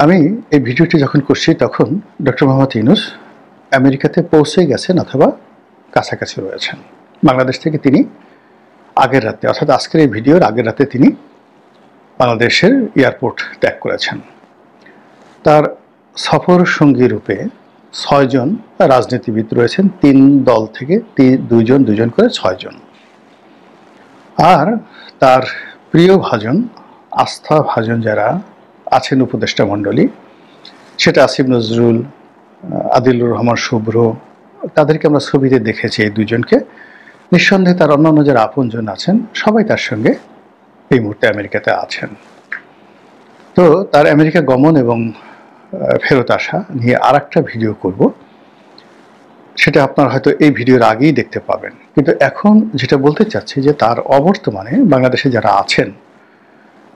আমি এই ভিডিওটি যখন করছি তখন ডক্টর মোহাম্মদ ইউনূস আমেরিকাতে পৌঁছে গেছেন অথবা কাছাকাছি রয়েছেন। বাংলাদেশ থেকে তিনি আগের রাতে অর্থাৎ আজকের এই ভিডিওর আগের রাতে তিনি বাংলাদেশের এয়ারপোর্ট ত্যাগ করেছেন। তার সফর সঙ্গী রূপে ৬ জন রাজনীতিবিদ রয়েছেন, ৩ দল থেকে দুজন করে ৬ জন। আর তার প্রিয় ভাজন, আস্থা ভাজন যারা আছেন উপদেষ্টা মণ্ডলী, সেটা আসিফ নজরুল, আদিলুর রহমান শুভ্র, তাদেরকে আমরা ছবিতে দেখেছি। এই দুজনকে নিঃসন্দেহে তার অন্যান্য যারা আপনজন আছেন সবাই তার সঙ্গে এই মুহূর্তে আমেরিকাতে আছেন। তো তার আমেরিকা গমন এবং ফেরত আসা নিয়ে আর একটা ভিডিও করব, সেটা আপনার হয়তো এই ভিডিওর আগেই দেখতে পাবেন। কিন্তু এখন যেটা বলতে চাচ্ছি যে তার অবর্তমানে বাংলাদেশে যারা আছেন,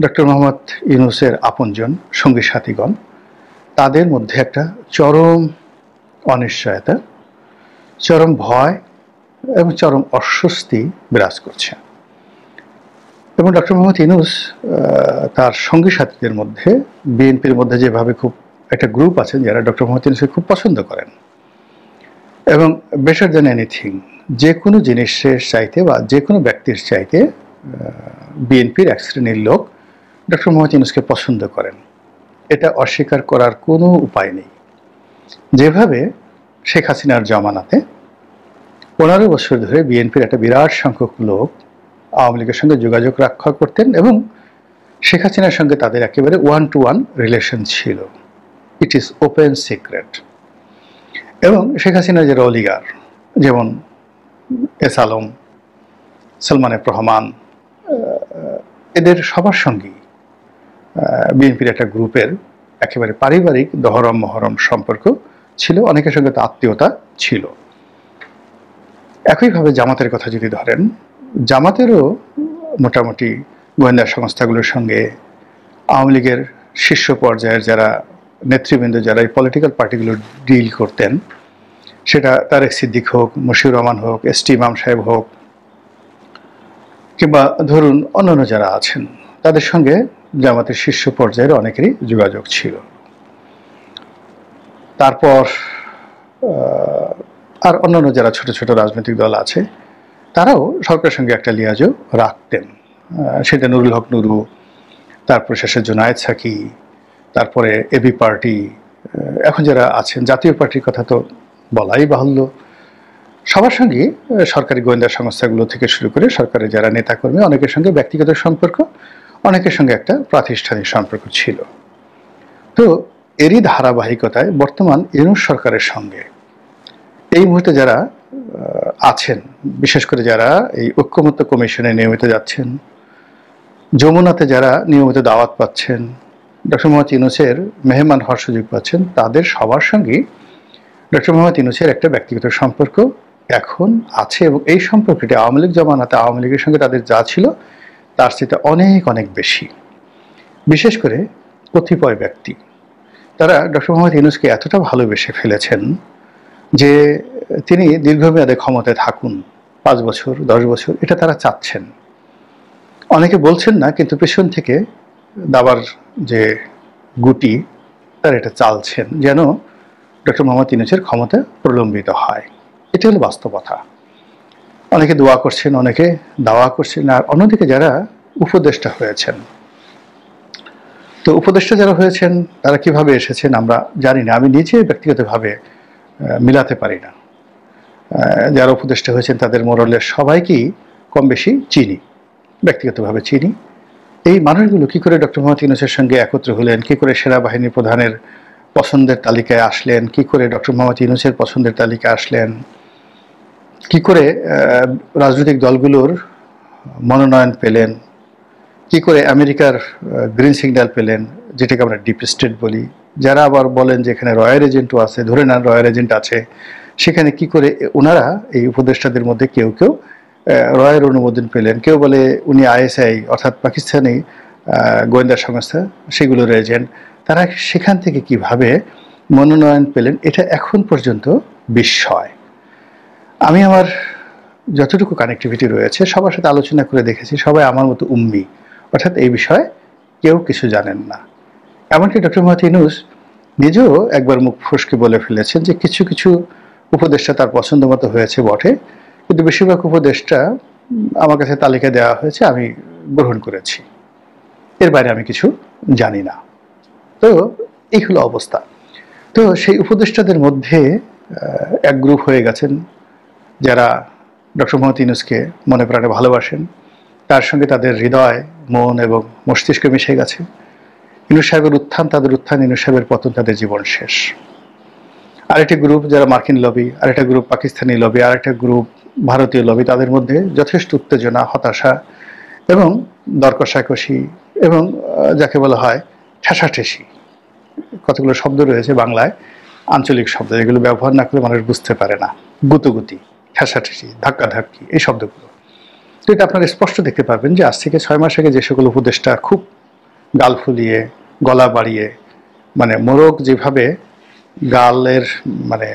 ডক্টর মোহাম্মদ ইউনূসের আপনজন, সঙ্গী সাথীগণ, তাদের মধ্যে একটা চরম অনিশ্চয়তা, চরম ভয় এবং চরম অস্বস্তি বিরাজ করছে। এবং ডক্টর মোহাম্মদ ইউনূস তার সঙ্গী সাথীদের মধ্যে, বিএনপির মধ্যে যেভাবে খুব একটা গ্রুপ আছেন যারা ডক্টর মোহাম্মদ ইউনূসকে খুব পছন্দ করেন এবং বেটার দ্যান এনিথিং, যে কোনো জিনিসের চাইতে বা যে কোনো ব্যক্তির চাইতে বিএনপির এক শ্রেণীর লোক ডক্টর মোহাম্মদ ইউনূসকে পছন্দ করেন। এটা অস্বীকার করার কোনো উপায় নেই। যেভাবে শেখ হাসিনার জমানাতে 15 বছর ধরে বিএনপির একটা বিরাট সংখ্যক লোক আওয়ামী লীগের সঙ্গে যোগাযোগ রক্ষা করতেন এবং শেখ হাসিনার সঙ্গে তাদের একেবারে 1-to-1 রিলেশন ছিল। It is open secret. এবং শেখ হাসিনার যে অলিগার, যেমন এস আলম, সালমান এফ রহমান, এদের সবার সঙ্গেই বিএনপির একটা গ্রুপের একেবারে পারিবারিক দহরম মহরম সম্পর্ক ছিল, অনেকের সঙ্গে তো আত্মীয়তা ছিল। একইভাবে জামাতের কথা যদি ধরেন, জামাতেরও মোটামুটি গোয়েন্দা সংস্থাগুলোর সঙ্গে আওয়ামী লীগের শীর্ষ পর্যায়ের যারা নেতৃবৃন্দ, যারা এই পলিটিক্যাল পার্টিগুলো ডিল করতেন, সেটা তারেক সিদ্দিক হোক, মশিউর রহমান হোক, এস.টি. ইমাম সাহেব হোক, কিংবা ধরুন অন্যান্য যারা আছেন, তাদের সঙ্গে জামাতের শীর্ষ পর্যায়ের অনেকেরই যোগাযোগ ছিল। তারপর আর অন্যান্য যারা ছোট ছোট রাজনৈতিক দল আছে, তারাও সরকারের সঙ্গে একটা লিয়াজও রাখতেন। সেটা নুরুল হক নুরু, তারপর শেষে জুনায়েদ সাকি, তারপরে এবি পার্টি, এখন যারা আছেন জাতীয় পার্টির কথা তো বলাই বাহুল্য। সবার সঙ্গে সরকারি গোয়েন্দা সংস্থাগুলো থেকে শুরু করে সরকারের যারা নেতাকর্মী, অনেকের সঙ্গে ব্যক্তিগত সম্পর্ক, অনেকের সঙ্গে একটা প্রাতিষ্ঠানিক সম্পর্ক ছিল। তো এরই ধারাবাহিকতায় বর্তমান ইউনূস সরকারের সঙ্গে এই মুহূর্তে যারা আছেন, বিশেষ করে যারা এই ঐক্যমত্য কমিশনে নিয়মিত যাচ্ছেন, যমুনাতে যারা নিয়মিত দাওয়াত পাচ্ছেন, ডক্টর মোহাম্মদ ইউনূসের মেহমান হওয়ার সুযোগ পাচ্ছেন, তাদের সবার সঙ্গেই ডক্টর মোহাম্মদ ইউনূসের একটা ব্যক্তিগত সম্পর্ক এখন আছে। এবং এই সম্পর্কটি আওয়ামী লীগ জমানাতে আওয়ামী লীগের সঙ্গে তাদের যা ছিল তার চেয়ে অনেক অনেক বেশি। বিশেষ করে কতিপয় ব্যক্তি, তারা ডক্টর মোহাম্মদ ইউনূসকে এতটা ভালোবেসে ফেলেছেন যে তিনি দীর্ঘমেয়াদে ক্ষমতায় থাকুন, 5 বছর 10 বছর, এটা তারা চাচ্ছেন। অনেকে বলছেন না, কিন্তু পেছন থেকে দাবার যে গুটি, তারা এটা চালছেন যেন ডক্টর মোহাম্মদ ইউনূসের ক্ষমতা প্রলম্বিত হয়। এটা হলো বাস্তবতা। অনেকে দোয়া করছেন, অনেকে দাওয়া করছেন। আর অন্যদিকে যারা উপদেষ্টা হয়েছেন, তো উপদেষ্টা যারা হয়েছেন তারা কিভাবে এসেছেন আমরা জানি না, আমি নিজে ব্যক্তিগতভাবে মিলাতে পারি না। যারা উপদেষ্টা হয়েছেন তাদের মোরালের সবাইকেই কম বেশি চিনি, ব্যক্তিগতভাবে চিনি। এই মানুষগুলো কি করে ডক্টর মোহাম্মদ ইউনূসের সঙ্গে একত্র হলেন, কি করে সেনাবাহিনী প্রধানের পছন্দের তালিকায় আসলেন, কি করে ডক্টর মোহাম্মদ ইউনূসের পছন্দের তালিকায় আসলেন, কি করে রাজনৈতিক দলগুলোর মনোনয়ন পেলেন, কি করে আমেরিকার গ্রিন সিগন্যাল পেলেন, যেটাকে আমরা ডিপ স্টেট বলি। যারা আবার বলেন যে এখানে রয়্যাল এজেন্টও আছে, ধরে নেন রয়্যাল এজেন্ট আছে, সেখানে কি করে ওনারা এই উপদেষ্টাদের মধ্যে কেউ কেউ রয়ের অনুমোদন পেলেন, কেউ বলে উনি আইএসআই অর্থাৎ পাকিস্তানি গোয়েন্দা সংস্থা সেগুলোর এজেন্ট, তারা সেখান থেকে কিভাবে মনোনয়ন পেলেন, এটা এখন পর্যন্ত বিস্ময়। আমি আমার যতটুকু কানেক্টিভিটি রয়েছে সবার সাথে আলোচনা করে দেখেছি, সবাই আমার মতো উম্মি, অর্থাৎ এই বিষয়ে কেউ কিছু জানেন না। এমনকি ডক্টর মোহাম্মদ ইউনূস নিজেও একবার মুখ ফসকে বলে ফেলেছেন যে কিছু কিছু উপদেষ্টা তার পছন্দ মতো হয়েছে বটে, কিন্তু বেশিরভাগ উপদেষ্টা আমার কাছে তালিকা দেওয়া হয়েছে, আমি গ্রহণ করেছি, এর বাইরে আমি কিছু জানি না। তো এই হলো অবস্থা। তো সেই উপদেষ্টাদের মধ্যে এক গ্রুপ হয়ে গেছেন যারা ডক্টর মোহাম্মদ ইউনূসকে মনে প্রাণে ভালোবাসেন, তার সঙ্গে তাদের হৃদয়, মন এবং মস্তিষ্ক মিশে গেছে। ইউনূস সাহেবের উত্থান তাদের উত্থান, ইউনূস সাহেবের পতন তাদের জীবন শেষ। আরেকটি গ্রুপ যারা মার্কিন লবি, আরেকটা গ্রুপ পাকিস্তানি লবি, আরেকটা গ্রুপ ভারতীয় লবি, তাদের মধ্যে যথেষ্ট উত্তেজনা, হতাশা এবং দর কষাকষি এবং যাকে বলা হয় ঠেসাঠেসি, কতগুলো শব্দ রয়েছে বাংলায়, আঞ্চলিক শব্দ, এগুলো ব্যবহার না করে মানুষ বুঝতে পারে না। গুতুগুতি, ঠেসাঠেসি, ধাক্কাধাক্কি, এই শব্দগুলো। তো এটা আপনারা স্পষ্ট দেখতে পাবেন যে আজ থেকে 6 মাস আগে যে সকল উপদেষ্টা খুব গাল ফুলিয়ে, গলা বাড়িয়ে, মানে মোরগ যেভাবে গালের মানে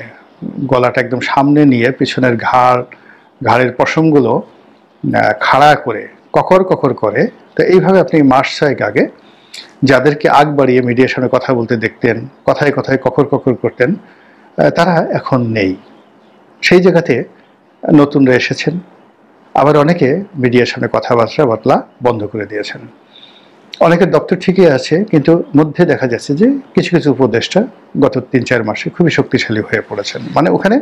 গলাটা একদম সামনে নিয়ে পিছনের ঘাড়ের পশমগুলো খাড়া করে কখর কখর করে, তো এইভাবে আপনি মাস 6 আগে যাদেরকে আগ বাড়িয়ে মিডিয়ার সামনে কথা বলতে দেখতেন, কথায় কথায় কখর কখর করতেন, তারা এখন নেই। সেই জায়গাতে নতুনরা এসেছেন, আবার অনেকে মিডিয়ার সামনে কথাবার্তা বলা বন্ধ করে দিয়েছেন। অনেকের দপ্তর ঠিকই আছে, কিন্তু মধ্যে দেখা যাচ্ছে যে কিছু কিছু উপদেষ্টা গত 3-4 মাসে খুবই শক্তিশালী হয়ে পড়েছেন, মানে ওখানে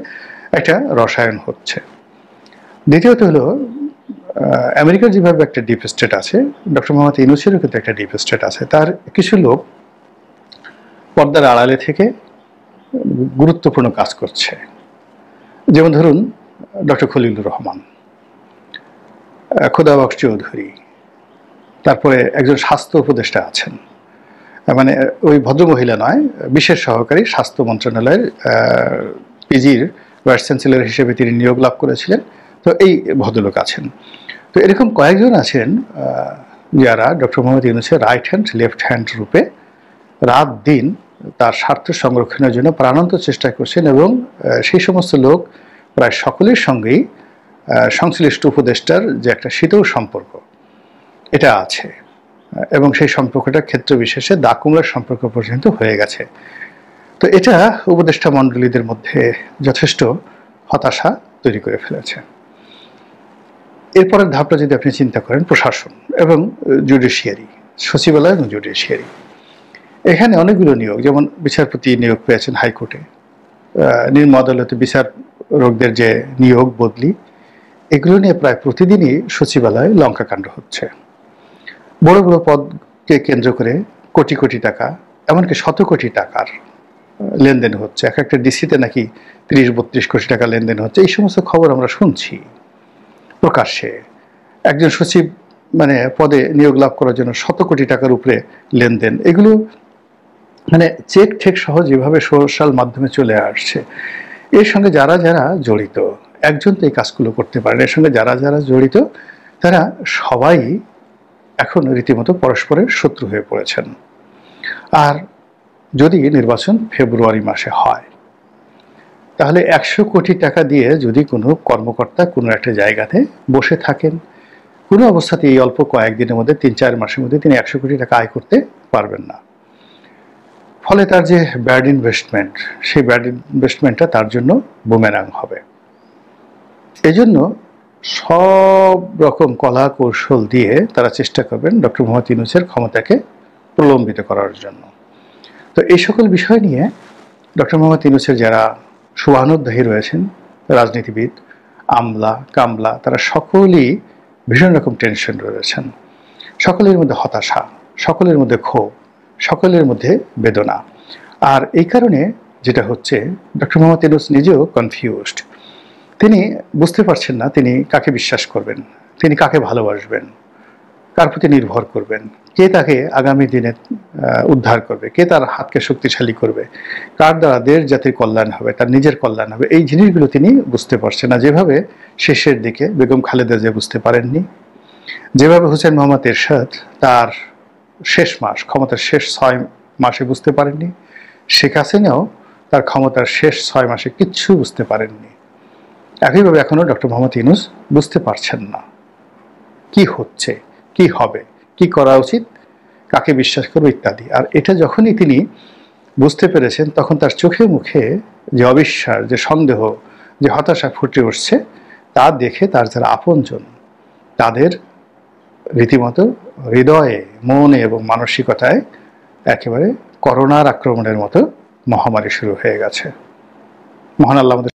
একটা রসায়ন হচ্ছে। দ্বিতীয়ত হলো আমেরিকার যেভাবে একটা ডিপ স্টেট আছে, ডক্টর মোহাম্মদ ইউনূসেরও কিন্তু একটা ডিপ স্টেট আছে। তার কিছু লোক পর্দার আড়ালে থেকে গুরুত্বপূর্ণ কাজ করছে, যেমন ধরুন ডক্টর খলিলুর রহমান, খোদাবক্স চৌধুরী, তারপরে একজন স্বাস্থ্য উপদেষ্টা আছেন, মানে ওই ভদ্রমহিলা নয়, বিশেষ সহকারী স্বাস্থ্য মন্ত্রণালয়ের পিজির ভাইস চ্যান্সেলর হিসেবে তিনি নিয়োগ লাভ করেছিলেন। তো এই ভদ্রলোক আছেন। তো এরকম কয়েকজন আছেন যারা ডক্টর মোহাম্মদ ইউনূসের রাইট হ্যান্ড লেফট হ্যান্ড রূপে রাত দিন তার স্বার্থ সংরক্ষণের জন্য প্রাণান্ত চেষ্টা করছেন, এবং সেই সমস্ত লোক প্রায় সকলের সঙ্গেই সংশ্লিষ্ট উপদেষ্টার যে একটা শীতল সম্পর্ক এটা আছে, এবং সেই সম্পর্কটা ক্ষেত্র বিশেষে দা কুমড়ার সম্পর্ক পর্যন্ত হয়ে গেছে। তো এটা উপদেষ্টা মণ্ডলীদের মধ্যে যথেষ্ট হতাশা তৈরি করে ফেলেছে। এরপরের ধাপটা যদি আপনি চিন্তা করেন, প্রশাসন এবং জুডিশিয়ারি, সচিবালয় এবং জুডিশিয়ারি, এখানে অনেকগুলো নিয়োগ, যেমন বিচারপতি নিয়োগ পেয়েছেন হাইকোর্টে, নিম্ন আদালতে বিচারকদের যে নিয়োগ বদলি, এগুলো নিয়ে প্রায় প্রতিদিনই সচিবালয়ে লঙ্কাকাণ্ড হচ্ছে। বড় বড় পদকে কেন্দ্র করে কোটি কোটি টাকা, এমনকি 100 কোটি টাকার লেনদেন হচ্ছে। এক একটা ডিসিতে নাকি 30-32 কোটি টাকা লেনদেন হচ্ছে। এই সমস্ত খবর আমরা শুনছি প্রকাশ্যে। একজন সচিব মানে পদে নিয়োগ লাভ করার জন্য 100 কোটি টাকার উপরে লেনদেন, এগুলো মানে চেক ঠেক সহ যেভাবে সোশ্যাল মাধ্যমে চলে আসছে, এর সঙ্গে যারা যারা জড়িত, একজন তো এই কাজগুলো করতে পারেন, এর সঙ্গে যারা যারা জড়িত তারা সবাই এখন রীতিমতো পরস্পরের শত্রু হয়ে পড়েছেন। আর যদি নির্বাচন ফেব্রুয়ারি মাসে হয়, তাহলে 100 কোটি টাকা দিয়ে যদি কোনো কর্মকর্তা কোনো একটা জায়গাতে বসে থাকেন, কোনো অবস্থাতে এই অল্প কয়েকদিনের মধ্যে 3-4 মাসের মধ্যে তিনি 100 কোটি টাকা আয় করতে পারবেন না। ফলে তার যে ব্যাড ইনভেস্টমেন্ট, সেই ব্যাড ইনভেস্টমেন্টটা তার জন্য বুমেরাং হবে। এজন্য সব রকম কলা কৌশল দিয়ে তারা চেষ্টা করবেন ডক্টর মোহাম্মদ ইউনূসের ক্ষমতাকে প্রলম্বিত করার জন্য। তো এই সকল বিষয় নিয়ে ডক্টর মোহাম্মদ ইউনূসের যারা শুভানুধ্যায়ী রয়েছেন, রাজনীতিবিদ, আমলা কামলা, তারা সকলেই ভীষণ রকম টেনশন রয়েছেন। সকলের মধ্যে হতাশা, সকলের মধ্যে ক্ষোভ, সকলের মধ্যে বেদনা। আর এই কারণে যেটা হচ্ছে, ডক্টর মোহাম্মদ ইউনূস নিজেও কনফিউজড। তিনি বুঝতে পারছেন না তিনি কাকে বিশ্বাস করবেন, তিনি কাকে ভালোবাসবেন, কার প্রতি নির্ভর করবেন, কে তাকে আগামী দিনে উদ্ধার করবে, কে তার হাতকে শক্তিশালী করবে, কার দ্বারা দেশ জাতির কল্যাণ হবে, তার নিজের কল্যাণ হবে, এই জিনিসগুলো তিনি বুঝতে পারছেন না। যেভাবে শেষের দিকে বেগম খালেদা জিয়া বুঝতে পারেননি, যেভাবে হোসেন মোহাম্মদ এরশাদ তার শেষ মাস, ক্ষমতার শেষ 6 মাসে বুঝতে পারেননি, শেখ হাসিনাও তার ক্ষমতার শেষ 6 মাসে কিচ্ছু বুঝতে পারেননি। একইভাবে এখনো ডক্টর মোহাম্মদ ইউনূস বুঝতে পারছেন না কি হচ্ছে, কি হবে, কি করা উচিত, কাকে বিশ্বাস করবো ইত্যাদি। আর এটা যখনই তিনি বুঝতে পেরেছেন তখন তার চোখে মুখে যে অবিশ্বাস, যে সন্দেহ, যে হতাশা ফুটে উঠছে তা দেখে তার যারা আপনজন তাদের রীতিমতো হৃদয়ে, মনে এবং মানসিকতায় একেবারে করোনার আক্রমণের মতো মহামারী শুরু হয়ে গেছে। মহান আল্লাহ আমাদের